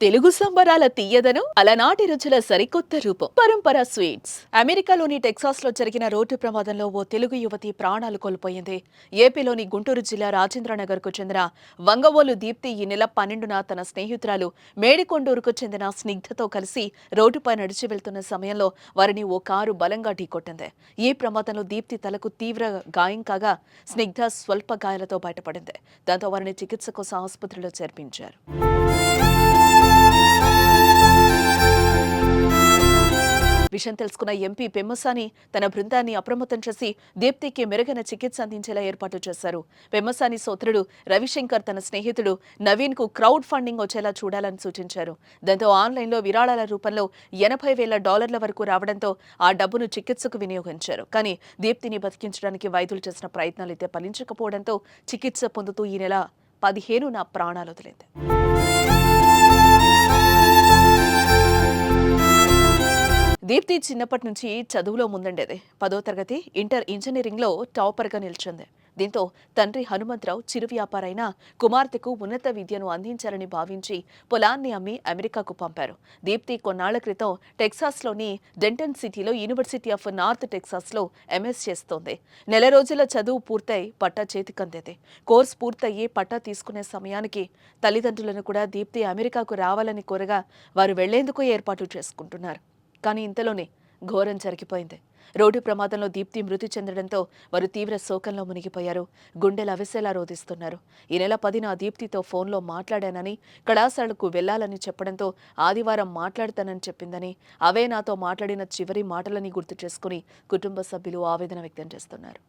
తెలుగు సంబరాల తీయదనం అలనాటి రుచుల సరికొత్త రూపం పరంపర స్వీట్స్. అమెరికాలోని టెక్సాస్ లో జరిగిన రోడ్డు ప్రమాదంలో ఓ తెలుగు యువతి ప్రాణాలు కోల్పోయింది. ఏపీలోని గుంటూరు జిల్లా రాజేంద్రనగర్ కు చెందిన వంగవోలు దీప్తి ఈ నెల 12న తన స్నేహితురాలు మేడికొండూరుకు చెందిన స్నిగ్ధతో కలిసి రోడ్డుపై నడిచి వెళ్తున్న సమయంలో వారిని ఓ కారు బలంగా ఢీకొట్టింది. ఈ ప్రమాదంలో దీప్తి తలకు తీవ్ర గాయం కాగా స్నిగ్ధ స్వల్ప గాయాలతో బయటపడింది. దాంతో వారిని చికిత్స కోసం ఆసుపత్రిలో చేర్పించారు. విషయం తెలుసుకున్న ఎంపీ పెమ్మసాని తన బృందాన్ని అప్రమత్తం చేసి దీప్తికి మెరుగైన చికిత్స అందించేలా ఏర్పాటు చేశారు. పెమ్మసాని సోదరుడు రవిశంకర్ తన స్నేహితుడు నవీన్ కు క్రౌడ్ ఫండింగ్ వచ్చేలా చూడాలని సూచించారు. దాంతో ఆన్లైన్లో విరాళాల రూపంలో $80,000 వరకు రావడంతో ఆ డబ్బును చికిత్సకు వినియోగించారు. కానీ దీప్తిని బతికించడానికి వైద్యులు చేసిన ప్రయత్నాలైతే ఫలించకపోవడంతో చికిత్స పొందుతూ ఈ నెల 15న ప్రాణాలు వదిలింది. దీప్తి చిన్నప్పటి నుంచి చదువులో ముందుండేది. 10వ తరగతి ఇంటర్ ఇంజనీరింగ్లో టాపర్గా నిలిచింది. దీంతో తండ్రి హనుమంతరావు చిరు వ్యాపారైన కుమార్తెకు ఉన్నత విద్యను అందించాలని భావించి పొలాన్ని అమ్మి అమెరికాకు పంపారు. దీప్తి కొన్నాళ్ల క్రితం టెక్సాస్లోని డెంటన్ సిటీలో యూనివర్సిటీ ఆఫ్ నార్త్ టెక్సాస్లో ఎంఎస్ చేస్తోంది. నెల రోజుల చదువు పూర్తయి పట్టా చేతికందేది. కోర్సు పూర్తయ్యి పట్టా తీసుకునే సమయానికి తల్లిదండ్రులను కూడా దీప్తి అమెరికాకు రావాలని కోరగా వారు వెళ్లేందుకు ఏర్పాట్లు చేసుకుంటున్నారు. కానీ ఇంతలోనే ఘోరం జరిగిపోయింది. రోడ్డు ప్రమాదంలో దీప్తి మృతి చెందడంతో వారు తీవ్ర శోకంలో మునిగిపోయారు. గుండెలు అవిసేలా రోధిస్తున్నారు. ఈ నెల 10న దీప్తితో ఫోన్లో మాట్లాడానని, కళాశాలకు వెళ్లాలని చెప్పడంతో ఆదివారం మాట్లాడతానని చెప్పిందని, అవే నాతో మాట్లాడిన చివరి మాటలని గుర్తు చేసుకుని కుటుంబ సభ్యులు ఆవేదన వ్యక్తం చేస్తున్నారు.